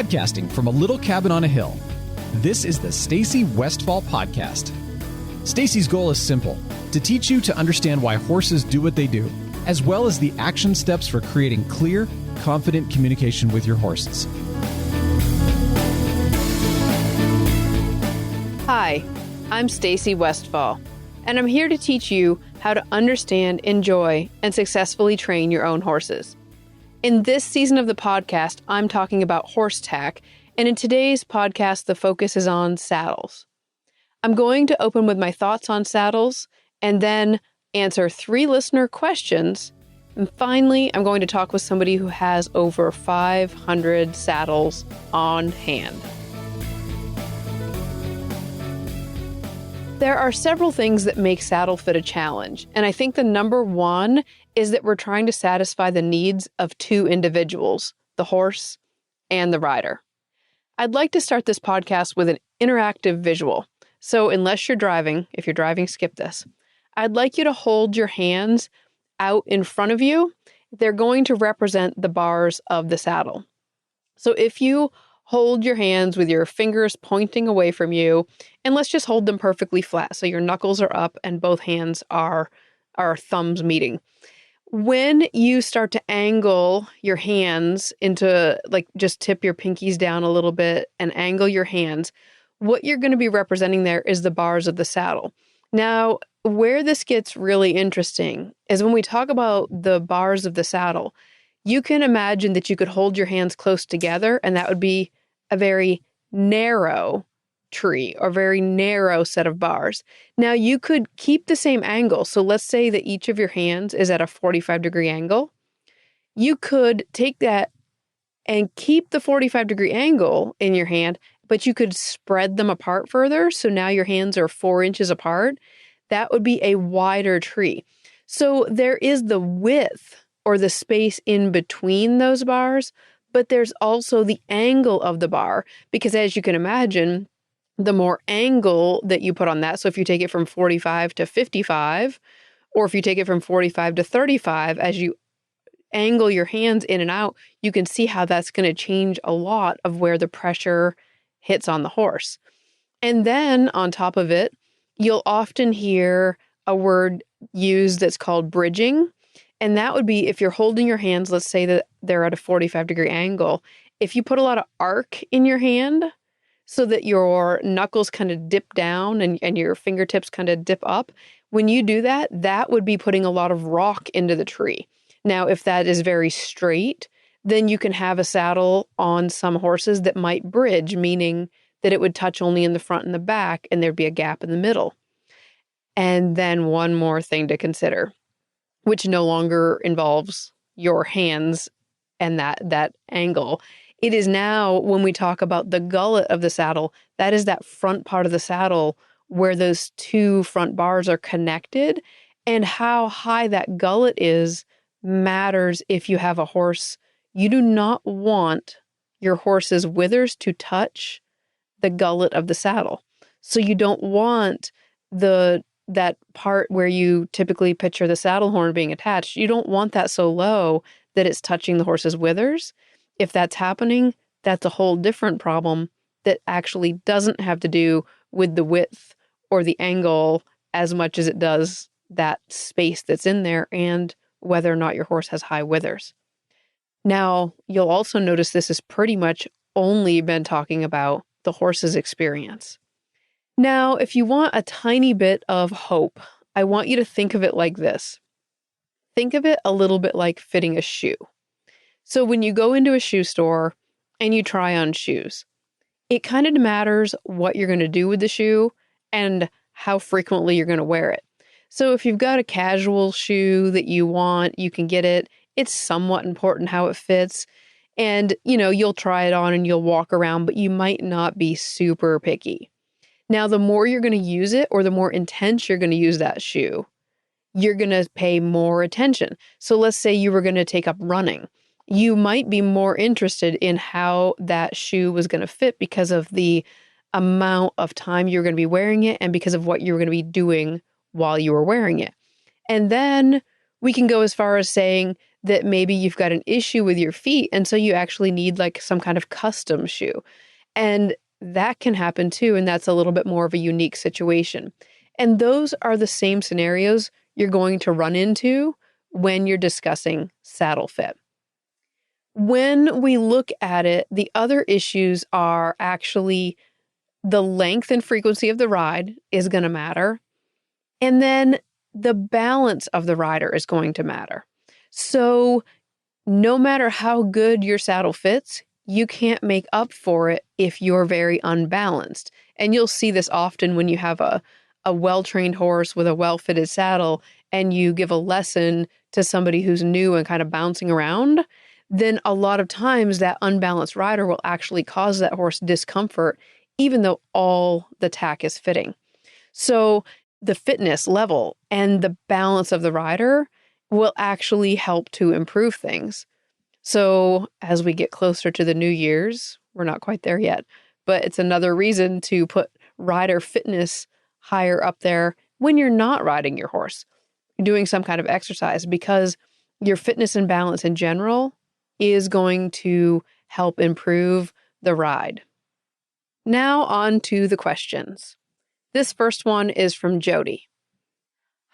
Podcasting from a little cabin on a hill, this is the Stacy Westfall Podcast. Stacy's goal is simple: to teach you to understand why horses do what they do, as well as the action steps for creating clear, confident communication with your horses. Hi, I'm Stacy Westfall, and I'm here to teach you how to understand, enjoy, and successfully train your own horses. In this season of the podcast, I'm talking about horse tack, and in today's podcast, the focus is on saddles. I'm going to open with my thoughts on saddles, and then answer 3 listener questions, and finally, I'm going to talk with somebody who has over 500 saddles on hand. There are several things that make saddle fit a challenge, and I think the number one is that we're trying to satisfy the needs of 2 individuals, the horse and the rider. I'd like to start this podcast with an interactive visual. So unless you're driving, if you're driving, skip this. I'd like you to hold your hands out in front of you. They're going to represent the bars of the saddle. So if you hold your hands with your fingers pointing away from you, and let's just hold them perfectly flat. So your knuckles are up and both hands are thumbs meeting. When you start to angle your hands into, just tip your pinkies down a little bit and angle your hands, what you're going to be representing there is the bars of the saddle. Now, where this gets really interesting is when we talk about the bars of the saddle, you can imagine that you could hold your hands close together, and that would be a very narrow tree or very narrow set of bars. Now, you could keep the same angle. So let's say that each of your hands is at a 45-degree angle. You could take that and keep the 45-degree angle in your hand, but you could spread them apart further. So now your hands are 4 inches apart. That would be a wider tree. So there is the width or the space in between those bars, but there's also the angle of the bar, because as you can imagine, the more angle that you put on that, so if you take it from 45 to 55, or if you take it from 45 to 35, as you angle your hands in and out, you can see how that's going to change a lot of where the pressure hits on the horse. And then on top of it, you'll often hear a word used that's called bridging. And that would be if you're holding your hands, let's say that they're at a 45-degree angle. If you put a lot of arc in your hand so that your knuckles kind of dip down and your fingertips kind of dip up, when you do that, that would be putting a lot of rock into the tree. Now, if that is very straight, then you can have a saddle on some horses that might bridge, meaning that it would touch only in the front and the back, and there'd be a gap in the middle. And then one more thing to consider, which no longer involves your hands and that angle. It is now, when we talk about the gullet of the saddle, that is that front part of the saddle where those 2 front bars are connected, and how high that gullet is matters if you have a horse. You do not want your horse's withers to touch the gullet of the saddle. So you don't want that part where you typically picture the saddle horn being attached. You don't want that so low that it's touching the horse's withers. If that's happening, that's a whole different problem that actually doesn't have to do with the width or the angle as much as it does that space that's in there and whether or not your horse has high withers. Now, you'll also notice this has pretty much only been talking about the horse's experience. Now, if you want a tiny bit of hope, I want you to think of it like this. Think of it a little bit like fitting a shoe. So when you go into a shoe store and you try on shoes, it kind of matters what you're going to do with the shoe and how frequently you're going to wear it. So if you've got a casual shoe that you want, you can get it. It's somewhat important how it fits. And, you'll try it on and you'll walk around, but you might not be super picky. Now, the more you're going to use it or the more intense you're going to use that shoe, you're going to pay more attention. So let's say you were going to take up running. You might be more interested in how that shoe was going to fit because of the amount of time you're going to be wearing it and because of what you were going to be doing while you were wearing it. And then we can go as far as saying that maybe you've got an issue with your feet, and so you actually need like some kind of custom shoe. And that can happen too, and that's a little bit more of a unique situation. And those are the same scenarios you're going to run into when you're discussing saddle fit. When we look at it, the other issues are actually the length and frequency of the ride is going to matter. And then the balance of the rider is going to matter. So no matter how good your saddle fits, you can't make up for it if you're very unbalanced. And you'll see this often when you have a well-trained horse with a well-fitted saddle and you give a lesson to somebody who's new and kind of bouncing around, then a lot of times that unbalanced rider will actually cause that horse discomfort, even though all the tack is fitting. So the fitness level and the balance of the rider will actually help to improve things. So as we get closer to the New Year's, we're not quite there yet, but it's another reason to put rider fitness higher up there when you're not riding your horse, doing some kind of exercise, because your fitness and balance in general is going to help improve the ride. Now on to the questions. This first one is from Jody.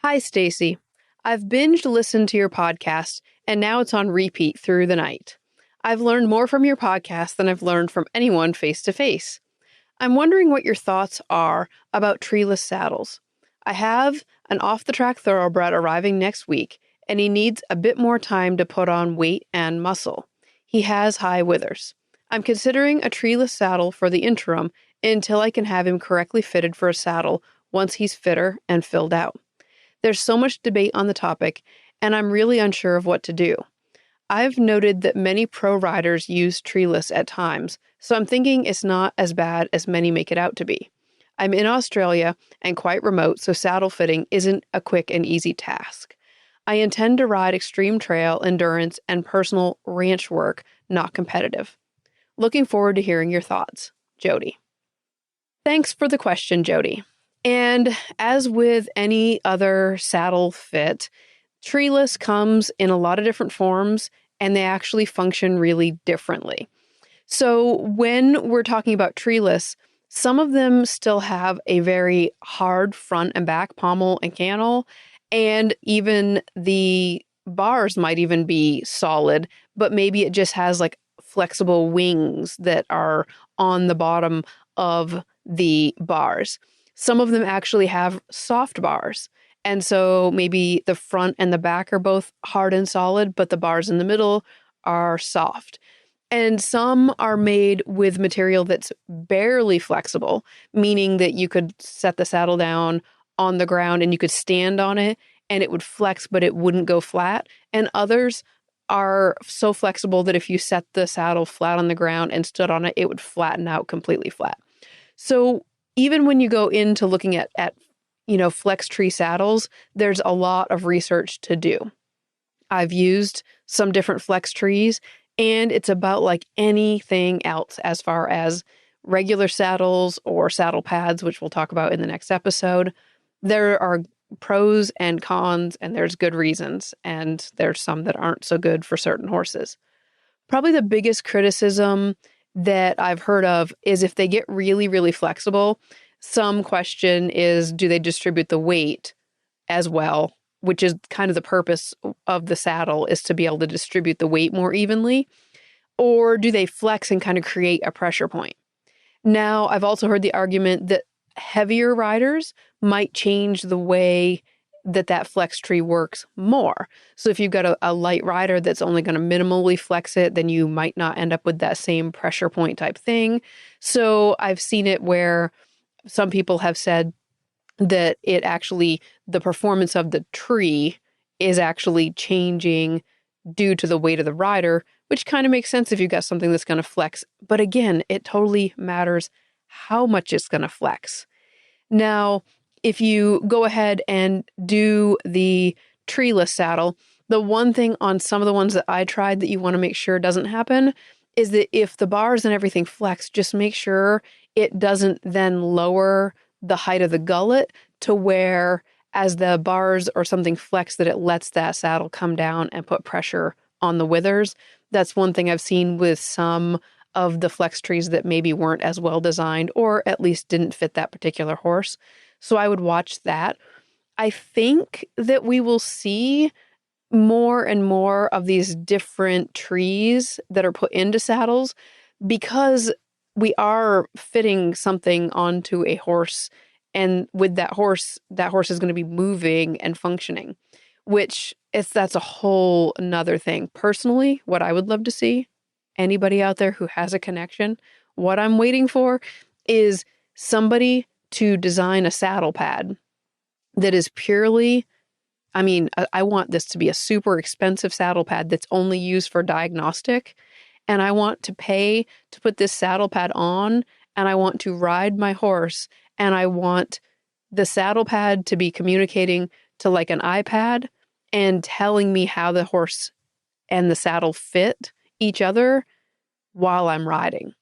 Hi, Stacy. I've binged listened to your podcast, and now it's on repeat through the night. I've learned more from your podcast than I've learned from anyone face to face. I'm wondering what your thoughts are about treeless saddles. I have an off-the-track thoroughbred arriving next week, and he needs a bit more time to put on weight and muscle. He has high withers. I'm considering a treeless saddle for the interim until I can have him correctly fitted for a saddle once he's fitter and filled out. There's so much debate on the topic, and I'm really unsure of what to do. I've noted that many pro riders use treeless at times, so I'm thinking it's not as bad as many make it out to be. I'm in Australia and quite remote, so saddle fitting isn't a quick and easy task. I intend to ride extreme trail, endurance, and personal ranch work, not competitive. Looking forward to hearing your thoughts. Jody. Thanks for the question, Jody. And as with any other saddle fit, treeless comes in a lot of different forms, and they actually function really differently. So when we're talking about treeless, some of them still have a very hard front and back pommel and cantle, and even the bars might even be solid, but maybe it just has like flexible wings that are on the bottom of the bars. Some of them actually have soft bars. And so maybe the front and the back are both hard and solid, but the bars in the middle are soft. And some are made with material that's barely flexible, meaning that you could set the saddle down on the ground and you could stand on it and it would flex, but it wouldn't go flat. And others are so flexible that if you set the saddle flat on the ground and stood on it, it would flatten out completely flat. So even when you go into looking at flex tree saddles, there's a lot of research to do. I've used some different flex trees, and it's about like anything else as far as regular saddles or saddle pads, which we'll talk about in the next episode. There are pros and cons, and there's good reasons, and there's some that aren't so good for certain horses. Probably the biggest criticism that I've heard of is if they get really, really flexible, some question is, do they distribute the weight as well, which is kind of the purpose of the saddle, is to be able to distribute the weight more evenly, or do they flex and kind of create a pressure point? Now, I've also heard the argument that heavier riders might change the way that flex tree works more. So if you've got a light rider that's only going to minimally flex it, then you might not end up with that same pressure point type thing. So I've seen it where some people have said that the performance of the tree is actually changing due to the weight of the rider, which kind of makes sense if you've got something that's going to flex. But again, it totally matters how much it's going to flex. Now, if you go ahead and do the treeless saddle, the one thing on some of the ones that I tried that you want to make sure doesn't happen is that if the bars and everything flex, just make sure it doesn't then lower the height of the gullet to where as the bars or something flex, that it lets that saddle come down and put pressure on the withers. That's one thing I've seen with some of the flex trees that maybe weren't as well designed, or at least didn't fit that particular horse. So I would watch that. I think that we will see more and more of these different trees that are put into saddles, because we are fitting something onto a horse, and with that horse is going to be moving and functioning, that's a whole another thing. Personally, what I would love to see, anybody out there who has a connection, what I'm waiting for is somebody to design a saddle pad that is purely, I want this to be a super expensive saddle pad that's only used for diagnostic. And I want to pay to put this saddle pad on, and I want to ride my horse, and I want the saddle pad to be communicating to like an iPad and telling me how the horse and the saddle fit each other while I'm riding.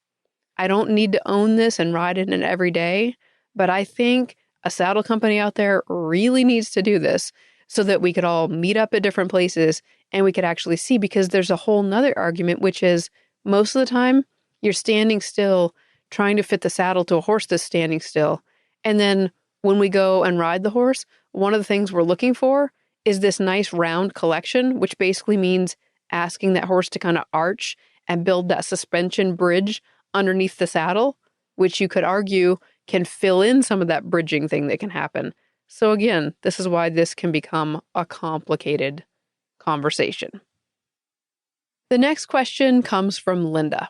I don't need to own this and ride it in every day, but I think a saddle company out there really needs to do this so that we could all meet up at different places and we could actually see, because there's a whole nother argument, which is most of the time you're standing still trying to fit the saddle to a horse that's standing still. And then when we go and ride the horse, one of the things we're looking for is this nice round collection, which basically means asking that horse to kind of arch and build that suspension bridge underneath the saddle, which you could argue can fill in some of that bridging thing that can happen. So again, this is why this can become a complicated conversation. The next question comes from Linda.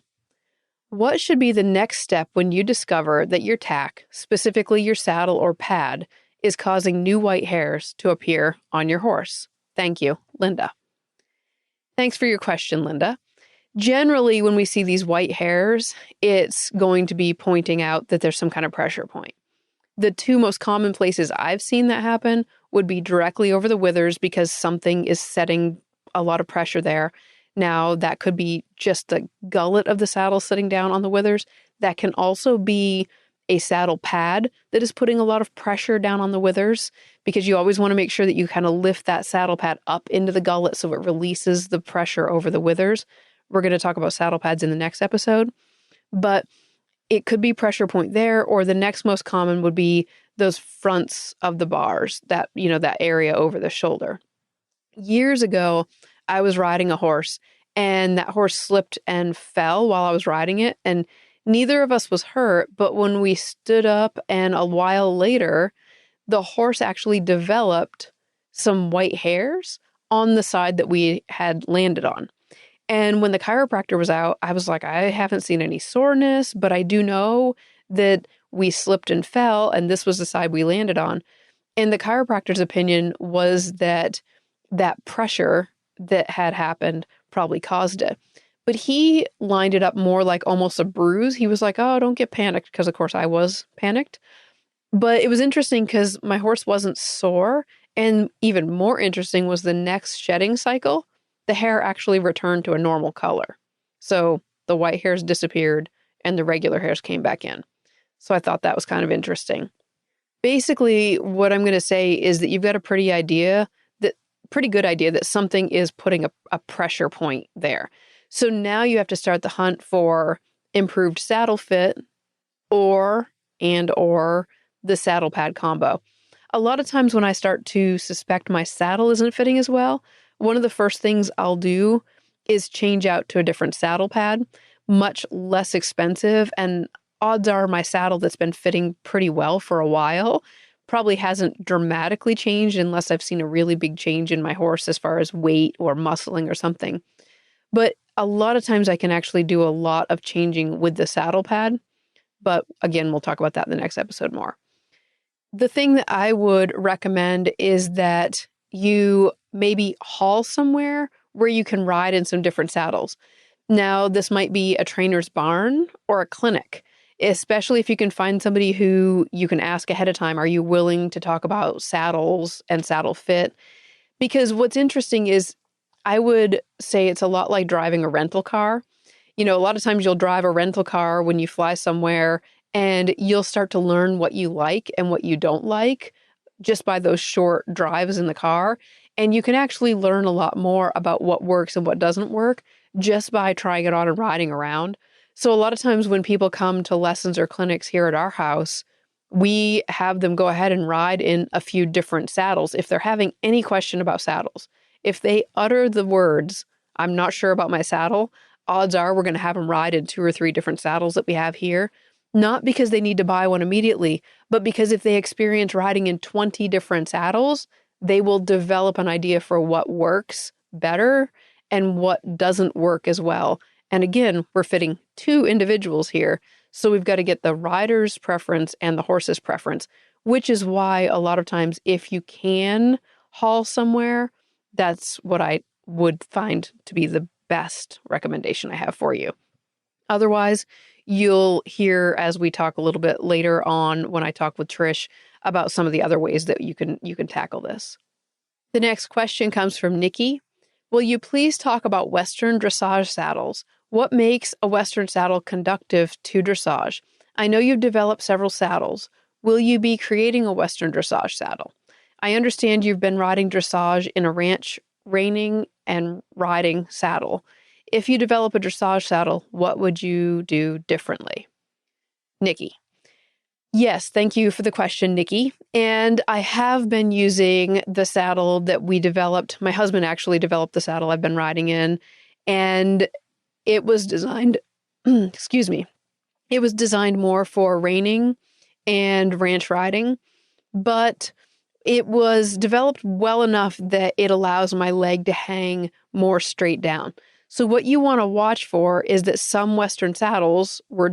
What should be the next step when you discover that your tack, specifically your saddle or pad, is causing new white hairs to appear on your horse? Thank you, Linda. Thanks for your question, Linda. Generally, when we see these white hairs, it's going to be pointing out that there's some kind of pressure point. The two most common places I've seen that happen would be directly over the withers, because something is setting a lot of pressure there. Now, that could be just the gullet of the saddle sitting down on the withers. That can also be a saddle pad that is putting a lot of pressure down on the withers, because you always want to make sure that you kind of lift that saddle pad up into the gullet so it releases the pressure over the withers. We're going to talk about saddle pads in the next episode, but it could be pressure point there, or the next most common would be those fronts of the bars, that area over the shoulder. Years ago, I was riding a horse, and that horse slipped and fell while I was riding it, and neither of us was hurt, but when we stood up and a while later, the horse actually developed some white hairs on the side that we had landed on. And when the chiropractor was out, I was like, I haven't seen any soreness, but I do know that we slipped and fell, and this was the side we landed on. And the chiropractor's opinion was that that pressure that had happened probably caused it. But he lined it up more like almost a bruise. He was like, oh, don't get panicked, because of course I was panicked. But it was interesting because my horse wasn't sore. And even more interesting was the next shedding cycle, the hair actually returned to a normal color. So the white hairs disappeared and the regular hairs came back in. So I thought that was kind of interesting. Basically, what I'm going to say is that you've got a pretty good idea that something is putting a pressure point there. So now you have to start the hunt for improved saddle fit or the saddle pad combo. A lot of times when I start to suspect my saddle isn't fitting as well, one of the first things I'll do is change out to a different saddle pad, much less expensive, and odds are my saddle that's been fitting pretty well for a while probably hasn't dramatically changed unless I've seen a really big change in my horse as far as weight or muscling or something. But a lot of times I can actually do a lot of changing with the saddle pad. But again, we'll talk about that in the next episode more. The thing that I would recommend is that you maybe haul somewhere where you can ride in some different saddles. Now, this might be a trainer's barn or a clinic, especially if you can find somebody who you can ask ahead of time, are you willing to talk about saddles and saddle fit? Because what's interesting is I would say it's a lot like driving a rental car. A lot of times you'll drive a rental car when you fly somewhere and you'll start to learn what you like and what you don't like just by those short drives in the car. And you can actually learn a lot more about what works and what doesn't work just by trying it on and riding around. So a lot of times when people come to lessons or clinics here at our house, we have them go ahead and ride in a few different saddles if they're having any question about saddles. If they utter the words, "I'm not sure about my saddle," odds are we're going to have them ride in 2 or 3 different saddles that we have here. Not because they need to buy one immediately, but because if they experience riding in 20 different saddles, they will develop an idea for what works better and what doesn't work as well. And again, we're fitting 2 individuals here. So we've got to get the rider's preference and the horse's preference, which is why a lot of times if you can haul somewhere, that's what I would find to be the best recommendation I have for you. Otherwise, you'll hear as we talk a little bit later on when I talk with Trish about some of the other ways that you can tackle this. The next question comes from Nikki. Will you please talk about Western dressage saddles? What makes a Western saddle conducive to dressage? I know you've developed several saddles. Will you be creating a Western dressage saddle? I understand you've been riding dressage in a ranch, reining, and riding saddle. If you develop a dressage saddle, what would you do differently? Nikki. Yes, thank you for the question, Nikki. And I have been using the saddle that we developed. My husband actually developed the saddle I've been riding in, and it was designed, excuse me, it was designed more for reining and ranch riding, but it was developed well enough that it allows my leg to hang more straight down. So what you want to watch for is that some Western saddles were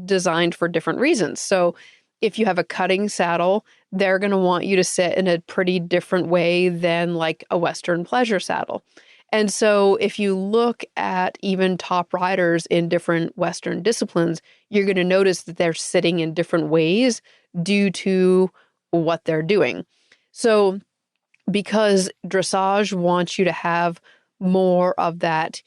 designed for different reasons. So if you have a cutting saddle, they're going to want you to sit in a pretty different way than like a Western pleasure saddle. And so if you look at even top riders in different Western disciplines, you're going to notice that they're sitting in different ways due to what they're doing. So because dressage wants you to have more of that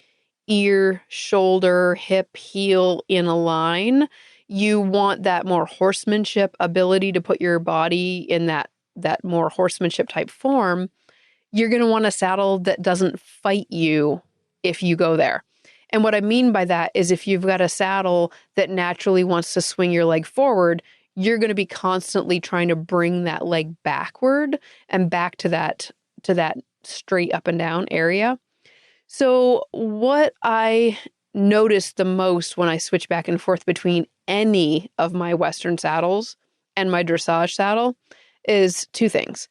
ear, shoulder, hip, heel in a line, you want that more horsemanship ability to put your body in that more horsemanship type form. You're going to want a saddle that doesn't fight you if you go there. And what I mean by that is if you've got a saddle that naturally wants to swing your leg forward, you're going to be constantly trying to bring that leg backward and back to that straight up and down area. So what I noticed the most when I switch back and forth between any of my Western saddles and my dressage saddle is 2 things.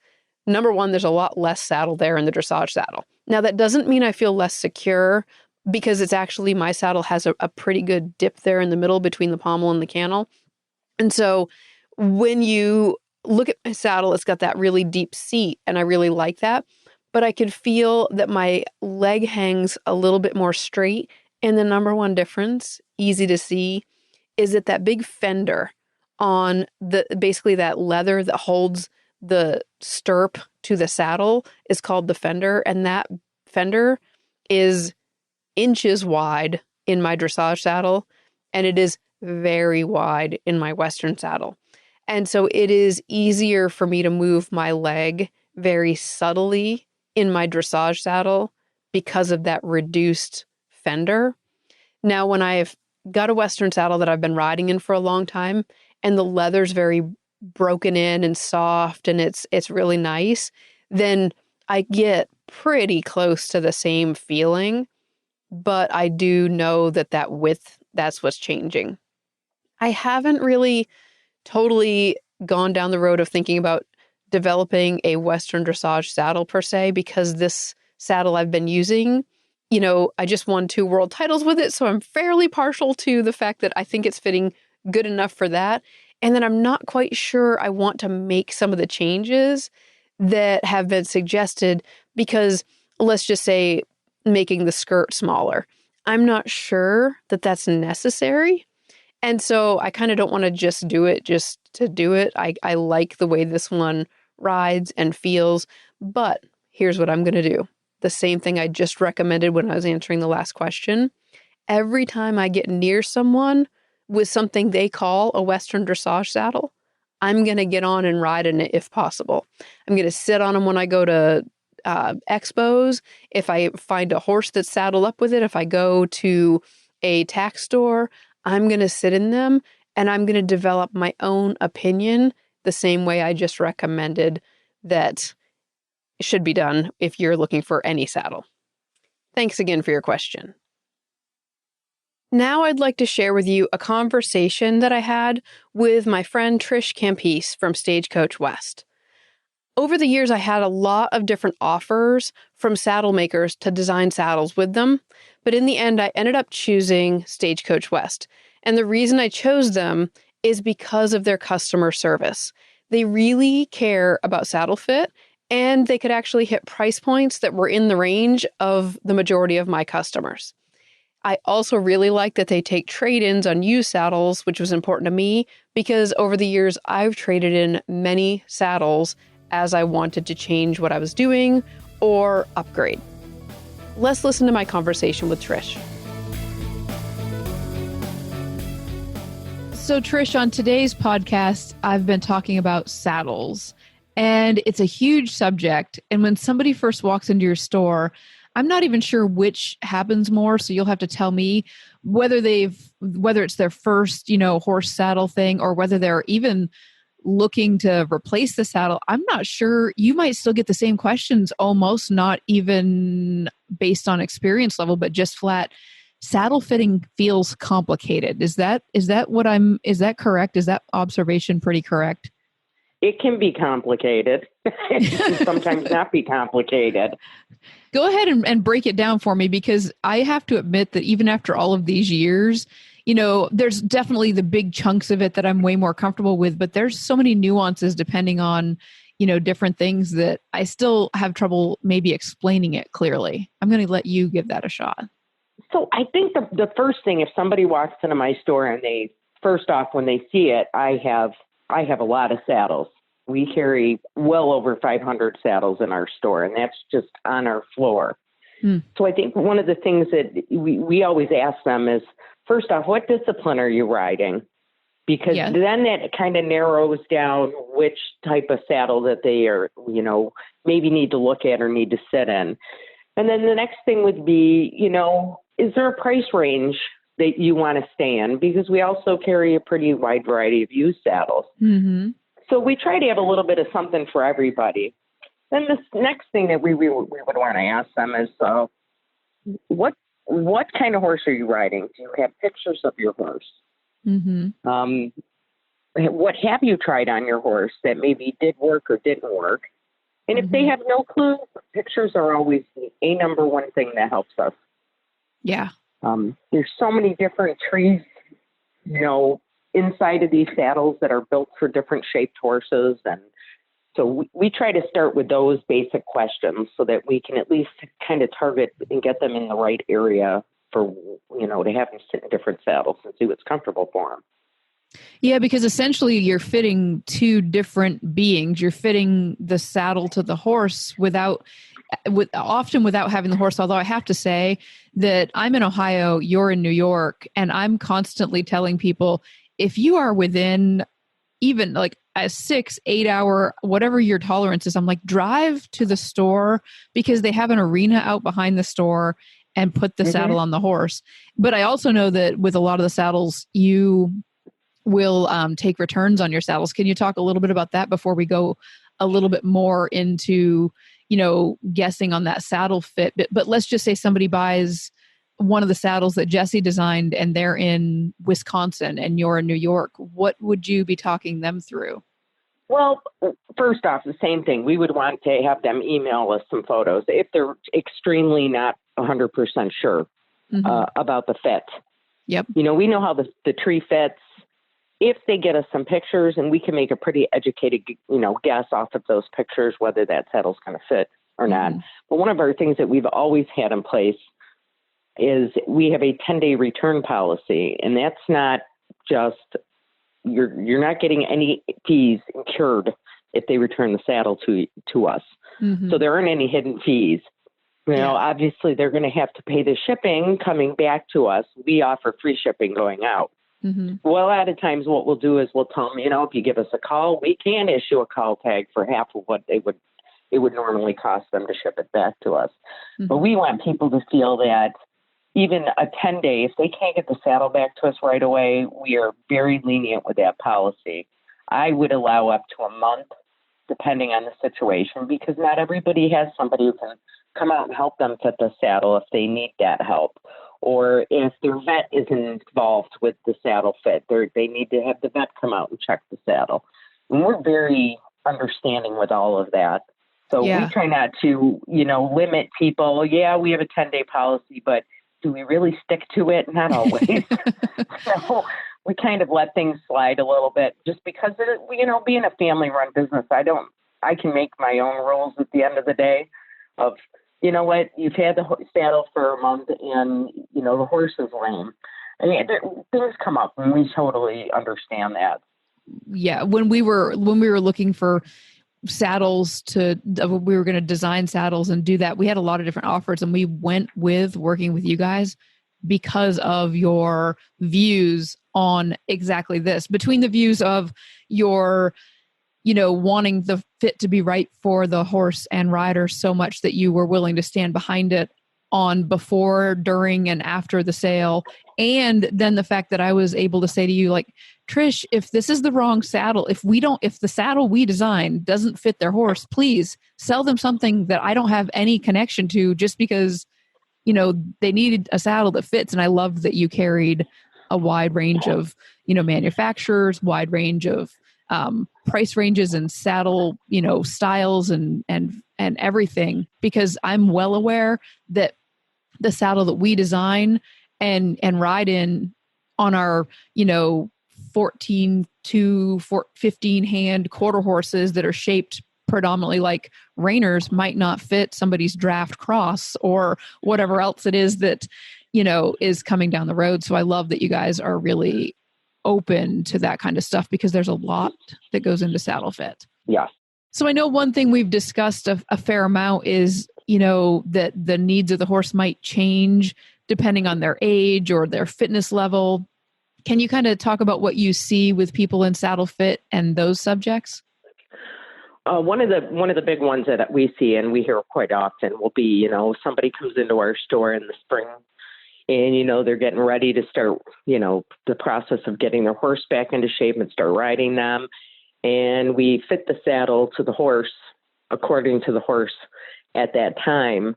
Number one, there's a lot less saddle there in the dressage saddle. Now, that doesn't mean I feel less secure because it's actually my saddle has a pretty good dip there in the middle between the pommel and the cantle. And so when you look at my saddle, it's got that really deep seat, and I really like that. But I could feel that my leg hangs a little bit more straight. And the number one difference, easy to see, is that big fender on basically that leather that holds the stirrup to the saddle is called the fender. And that fender is inches wide in my dressage saddle, and it is very wide in my Western saddle. And so it is easier for me to move my leg very subtly in my dressage saddle because of that reduced fender. Now, when I've got a Western saddle that I've been riding in for a long time and the leather's very broken in and soft and it's really nice, then I get pretty close to the same feeling, but I do know that width, that's what's changing. I haven't really totally gone down the road of thinking about developing a Western dressage saddle per se, because this saddle I've been using, I just won 2 world titles with it. So I'm fairly partial to the fact that I think it's fitting good enough for that. And then I'm not quite sure I want to make some of the changes that have been suggested because let's just say making the skirt smaller. I'm not sure that that's necessary. And so I kind of don't want to just do it just to do it. I like the way this one rides and feels, but here's what I'm going to do. The same thing I just recommended when I was answering the last question. Every time I get near someone with something they call a Western dressage saddle, I'm going to get on and ride in it if possible. I'm going to sit on them when I go to expos. If I find a horse that's saddled up with it, if I go to a tack store, I'm going to sit in them and I'm going to develop my own opinion the same way I just recommended that should be done if you're looking for any saddle. Thanks again for your question. Now I'd like to share with you a conversation that I had with my friend Trish Campese from Stagecoach West. Over the years, I had a lot of different offers from saddle makers to design saddles with them, but in the end, I ended up choosing Stagecoach West. And the reason I chose them is because of their customer service. They really care about saddle fit, and they could actually hit price points that were in the range of the majority of my customers. I also really like that they take trade-ins on used saddles, which was important to me because over the years, I've traded in many saddles as I wanted to change what I was doing or upgrade. Let's listen to my conversation with Trish. So Trish, on today's podcast, I've been talking about saddles, and it's a huge subject. And when somebody first walks into your store, I'm not even sure which happens more. So you'll have to tell me whether it's their first, horse saddle thing, or whether they're even looking to replace the saddle. I'm not sure. You might still get the same questions, almost not even based on experience level, but just flat. Saddle fitting feels complicated. Is that correct? Is that observation pretty correct? It can be complicated. It can sometimes not be complicated. Go ahead and break it down for me, because I have to admit that even after all of these years, there's definitely the big chunks of it that I'm way more comfortable with, but there's so many nuances depending on, different things that I still have trouble maybe explaining it clearly. I'm going to let you give that a shot. So I think the first thing, if somebody walks into my store and when they see it, I have a lot of saddles. We carry well over 500 saddles in our store, and that's just on our floor. So I think one of the things that we always ask them is, first off, what discipline are you riding? Because then that kind of narrows down which type of saddle that they are, maybe need to look at or need to sit in. And then the next thing would be, is there a price range that you want to stay in? Because we also carry a pretty wide variety of used saddles. Mm-hmm. So we try to have a little bit of something for everybody. Then the next thing that we would want to ask them is, what kind of horse are you riding? Do you have pictures of your horse? Mm-hmm. What have you tried on your horse that maybe did work or didn't work? And if they have no clue, pictures are always a number one thing that helps us. Yeah. There's so many different trees, inside of these saddles that are built for different shaped horses. And so we try to start with those basic questions so that we can at least kind of target and get them in the right area for, to have them sit in different saddles and see what's comfortable for them. Yeah, because essentially you're fitting two different beings. You're fitting the saddle to the horse often without having the horse. Although I have to say that I'm in Ohio, you're in New York, and I'm constantly telling people, if you are within even like a 6-8 hour, whatever your tolerance is, I'm like, drive to the store, because they have an arena out behind the store, and put the saddle on the horse. But I also know that with a lot of the saddles, you will take returns on your saddles. Can you talk a little bit about that before we go a little bit more into, guessing on that saddle fit? But let's just say somebody buys one of the saddles that Jesse designed and they're in Wisconsin and you're in New York. What would you be talking them through? Well, first off, the same thing. We would want to have them email us some photos if they're extremely not 100% sure about the fit. Yep. We know how the tree fits. If they get us some pictures, and we can make a pretty educated, guess off of those pictures whether that saddle's going to fit or not. But one of our things that we've always had in place is we have a 10-day return policy, and that's not just you're not getting any fees incurred if they return the saddle to us. So there aren't any hidden fees. Obviously they're going to have to pay the shipping coming back to us. We offer free shipping going out. Well, a lot of times what we'll do is we'll tell them, if you give us a call, we can issue a call tag for half of what it would normally cost them to ship it back to us. But we want people to feel that even a 10-day, if they can't get the saddle back to us right away, we are very lenient with that policy. I would allow up to a month, depending on the situation, because not everybody has somebody who can come out and help them fit the saddle if they need that help. Or if their vet isn't involved with the saddle fit, they need to have the vet come out and check the saddle. And we're very understanding with all of that. So we try not to, limit people. Yeah, we have a 10-day policy, but do we really stick to it? Not always. So we kind of let things slide a little bit just because, being a family-run business, I can make my own rules at the end of the day of, you know what, you've had the saddle for a month and, the horse is lame. I mean, things come up and we totally understand that. Yeah. When we were looking for saddles we were going to design saddles and do that, we had a lot of different offers, and we went with working with you guys because of your views on exactly this, between the views of your, wanting the fit to be right for the horse and rider so much that you were willing to stand behind it on before, during, and after the sale. And then the fact that I was able to say to you, like, Trish, if this is the wrong saddle, if the saddle we design doesn't fit their horse, please sell them something that I don't have any connection to, just because, they needed a saddle that fits. And I loved that you carried a wide range of, manufacturers, wide range of price ranges and saddle, styles and everything, because I'm well aware that the saddle that we design and ride in on our, 14 to 15 hand quarter horses that are shaped predominantly like reiners might not fit somebody's draft cross or whatever else it is that, is coming down the road. So I love that you guys are really open to that kind of stuff, because there's a lot that goes into saddle fit. Yeah. So I know one thing we've discussed a fair amount is, that the needs of the horse might change depending on their age or their fitness level. Can you kind of talk about what you see with people in saddle fit and those subjects? One of the big ones that we see and we hear quite often will be, somebody comes into our store in the spring and, they're getting ready to start, the process of getting their horse back into shape and start riding them. And we fit the saddle to the horse according to the horse at that time.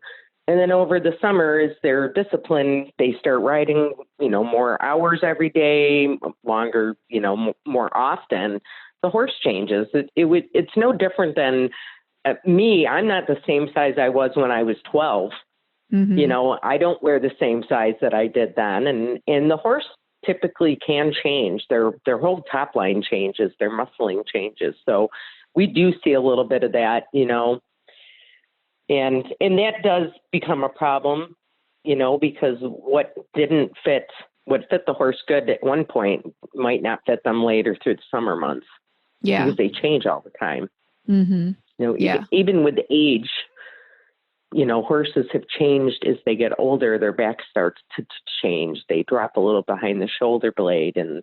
And then over the summer, as they're disciplined, they start riding, more hours every day, longer, more often. The horse changes. It's no different than me. I'm not the same size I was when I was 12. I don't wear the same size that I did then. And the horse typically can change. Their whole top line changes. Their muscling changes. So we do see a little bit of that, and that does become a problem, because what fit the horse good at one point might not fit them later through the summer months. Yeah. Because they change all the time. Mm-hmm. Even with age, horses have changed as they get older. Their back starts to change. They drop a little behind the shoulder blade, and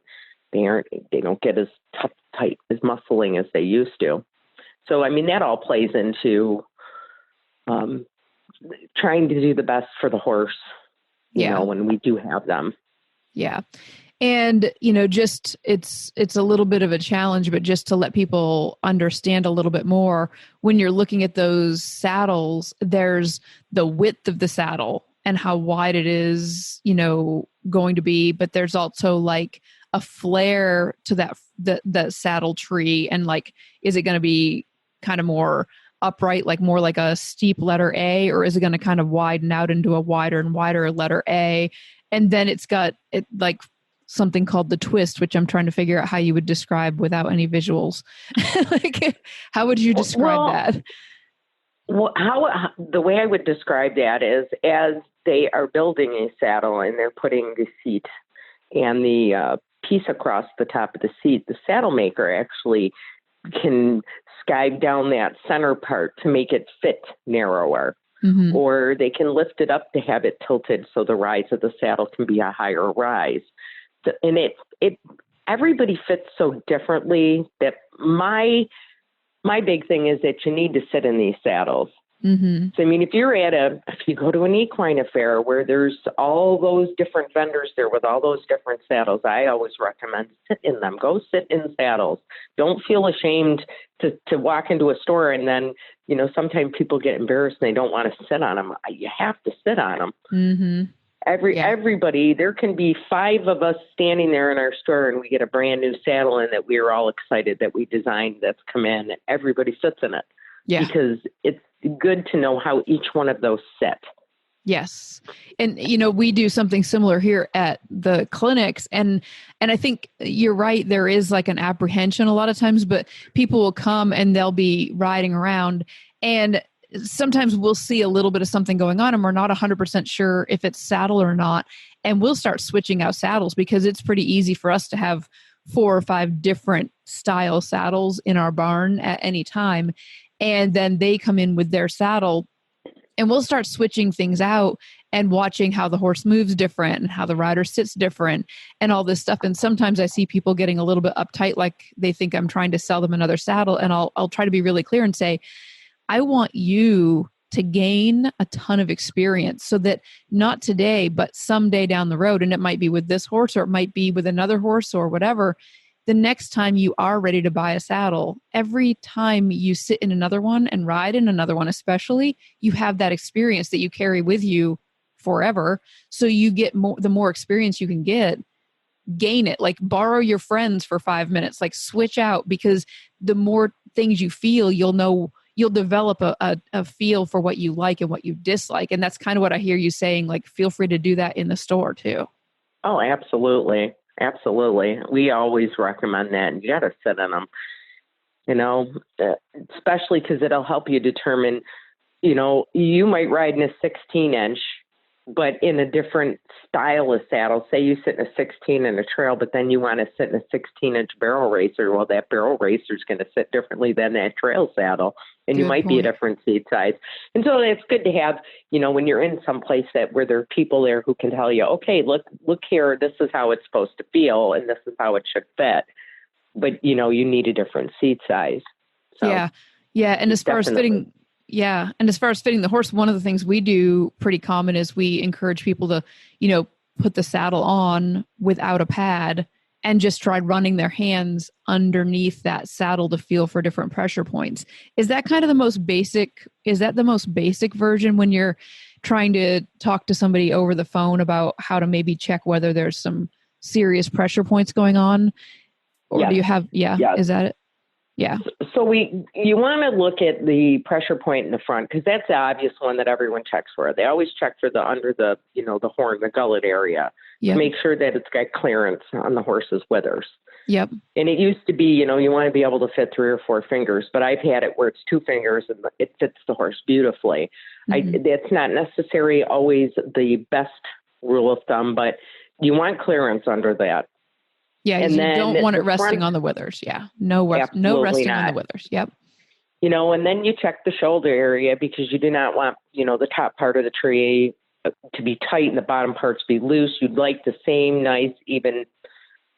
they don't get as tight as muscling as they used to. So, that all plays into trying to do the best for the horse, when we do have them. Yeah. And, just it's a little bit of a challenge, but just to let people understand a little bit more, when you're looking at those saddles, there's the width of the saddle and how wide it is, going to be, but there's also like a flare to the saddle tree. And like, is it going to be kind of more upright, like more like a steep letter A, or is it going to kind of widen out into a wider and wider letter A? And then it's got it like something called the twist, which I'm trying to figure out how you would describe without any visuals. Like, how would you describe that? Well, the way I would describe that is as they are building a saddle and they're putting the seat and the piece across the top of the seat, the saddle maker actually can skive down that center part to make it fit narrower. Mm-hmm. Or they can lift it up to have it tilted so the rise of the saddle can be a higher rise. and it everybody fits so differently that my big thing is that you need to sit in these saddles. Mm-hmm. So, I mean, if you go to an equine affair where there's all those different vendors there with all those different saddles, I always recommend sit in them. Go sit in saddles. Don't feel ashamed to walk into a store and then, sometimes people get embarrassed and they don't want to sit on them. You have to sit on them. Mm-hmm. Everybody, there can be 5 of us standing there in our store and we get a brand new saddle in that we are all excited that we designed that's come in. Everybody sits in it. Yeah. Because it's good to know how each one of those sit. Yes. And, we do something similar here at the clinics. And I think you're right. There is like an apprehension a lot of times, but people will come and they'll be riding around and sometimes we'll see a little bit of something going on and we're not 100% sure if it's saddle or not. And we'll start switching out saddles because it's pretty easy for us to have 4 or 5 different style saddles in our barn at any time. And then they come in with their saddle and we'll start switching things out and watching how the horse moves different and how the rider sits different and all this stuff. And sometimes I see people getting a little bit uptight, like they think I'm trying to sell them another saddle. And I'll try to be really clear and say, I want you to gain a ton of experience so that not today, but someday down the road, and it might be with this horse or it might be with another horse or whatever, the next time you are ready to buy a saddle, every time you sit in another one and ride in another one, especially, you have that experience that you carry with you forever. So you get the more experience you can get, gain it, like borrow your friends for 5 minutes, like switch out, because the more things you feel, you'll develop a feel for what you like and what you dislike. And that's kind of what I hear you saying, like, feel free to do that in the store too. Oh, absolutely. Absolutely. We always recommend that. And you got to sit in them, especially because it'll help you determine, you might ride in a 16-inch, but in a different style of saddle. Say you sit in a 16 in a trail, but then you want to sit in a 16-inch barrel racer. Well, that barrel racer is going to sit differently than that trail saddle, and you might be a different seat size. And so it's good to have, when you're in some place where there are people there who can tell you, okay, look here, this is how it's supposed to feel, and this is how it should fit. But, you need a different seat size. So, yeah. And as far as fitting... Yeah. And as far as fitting the horse, one of the things we do pretty common is we encourage people to, put the saddle on without a pad and just try running their hands underneath that saddle to feel for different pressure points. Is that kind of the most basic version when you're trying to talk to somebody over the phone about how to maybe check whether there's some serious pressure points going on? Or do you have, is that it? Yeah. So you want to look at the pressure point in the front, because that's the obvious one that everyone checks for. They always check for under the horn, the gullet area, to make sure that it's got clearance on the horse's withers. Yep. And it used to be, you want to be able to fit 3 or 4 fingers, but I've had it where it's 2 fingers and it fits the horse beautifully. Mm-hmm. That's not necessarily always the best rule of thumb, but you want clearance under that. Yeah, and you don't want it resting on the withers. Yeah, no resting on the withers. Yep. And then you check the shoulder area, because you do not want, the top part of the tree to be tight and the bottom parts be loose. You'd like the same nice, even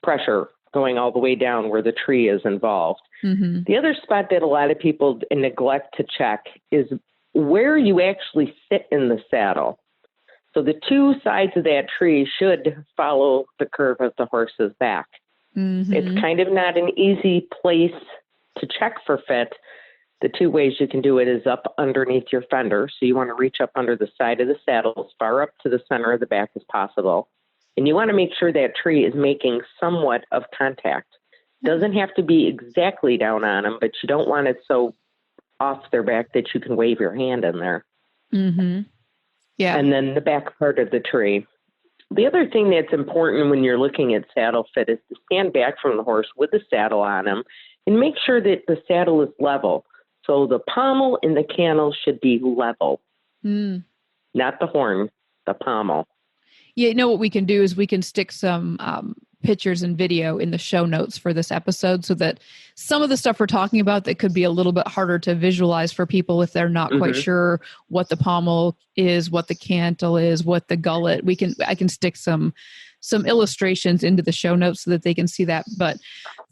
pressure going all the way down where the tree is involved. Mm-hmm. The other spot that a lot of people neglect to check is where you actually sit in the saddle. So the 2 sides of that tree should follow the curve of the horse's back. Mm-hmm. It's kind of not an easy place to check for fit. The 2 ways you can do it is up underneath your fender. So you want to reach up under the side of the saddle as far up to the center of the back as possible. And you want to make sure that tree is making somewhat of contact. Doesn't have to be exactly down on them, but you don't want it so off their back that you can wave your hand in there. Mm-hmm. Yeah. And then the back part of the tree. The other thing that's important when you're looking at saddle fit is to stand back from the horse with the saddle on him and make sure that the saddle is level. So the pommel and the cantle should be level, not the horn, the pommel. Yeah, what we can do is we can stick some pictures and video in the show notes for this episode, so that some of the stuff we're talking about that could be a little bit harder to visualize for people if they're not quite sure what the pommel is, what the cantle is, what the gullet, I can stick some some illustrations into the show notes so that they can see that. But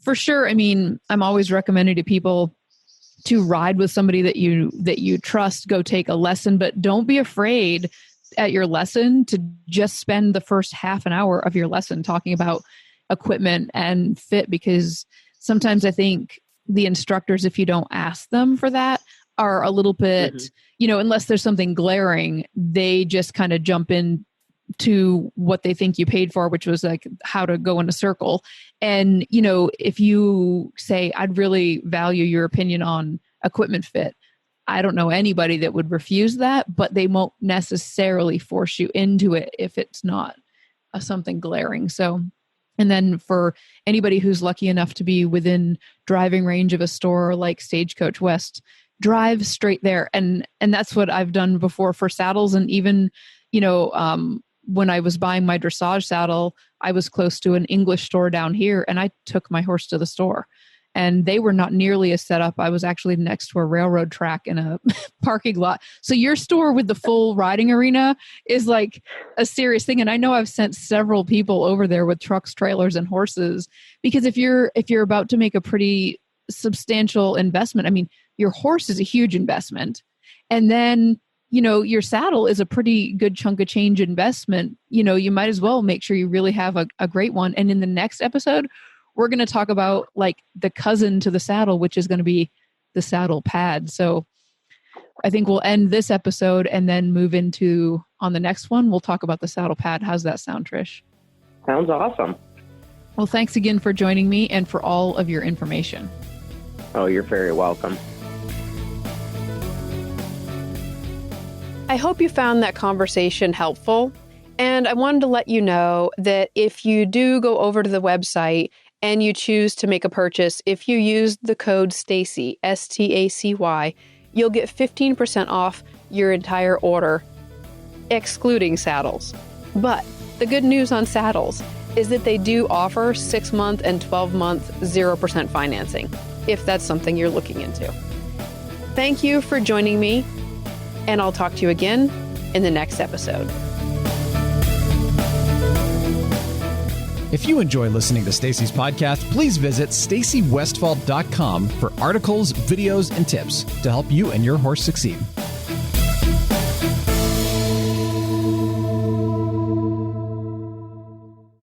for sure, I mean, I'm always recommending to people to ride with somebody that you trust, go take a lesson, but don't be afraid at your lesson to just spend the first half an hour of your lesson talking about equipment and fit, because sometimes I think the instructors, if you don't ask them for that, are a little bit, unless there's something glaring, they just kind of jump in to what they think you paid for, which was like how to go in a circle. And, if you say, I'd really value your opinion on equipment fit, I don't know anybody that would refuse that, but they won't necessarily force you into it if it's not something glaring. So, and then for anybody who's lucky enough to be within driving range of a store like Stagecoach West, drive straight there. And that's what I've done before for saddles. And even, when I was buying my dressage saddle, I was close to an English store down here, and I took my horse to the store. And they were not nearly as set up. I was actually next to a railroad track in a parking lot. So your store with the full riding arena is like a serious thing. And I know I've sent several people over there with trucks, trailers, and horses, because if you're about to make a pretty substantial investment, I mean, your horse is a huge investment. And then, your saddle is a pretty good chunk of change investment. You might as well make sure you really have a great one. And in the next episode, we're going to talk about like the cousin to the saddle, which is going to be the saddle pad. So I think we'll end this episode and then move into, on the next one, we'll talk about the saddle pad. How's that sound, Trish? Sounds awesome. Well, thanks again for joining me and for all of your information. Oh, you're very welcome. I hope you found that conversation helpful. And I wanted to let you know that if you do go over to the website and you choose to make a purchase, if you use the code Stacy, STACY, you'll get 15% off your entire order, excluding saddles. But the good news on saddles is that they do offer 6-month and 12-month 0% financing, if that's something you're looking into. Thank you for joining me, and I'll talk to you again in the next episode. If you enjoy listening to Stacy's podcast, please visit stacywestfall.com for articles, videos, and tips to help you and your horse succeed.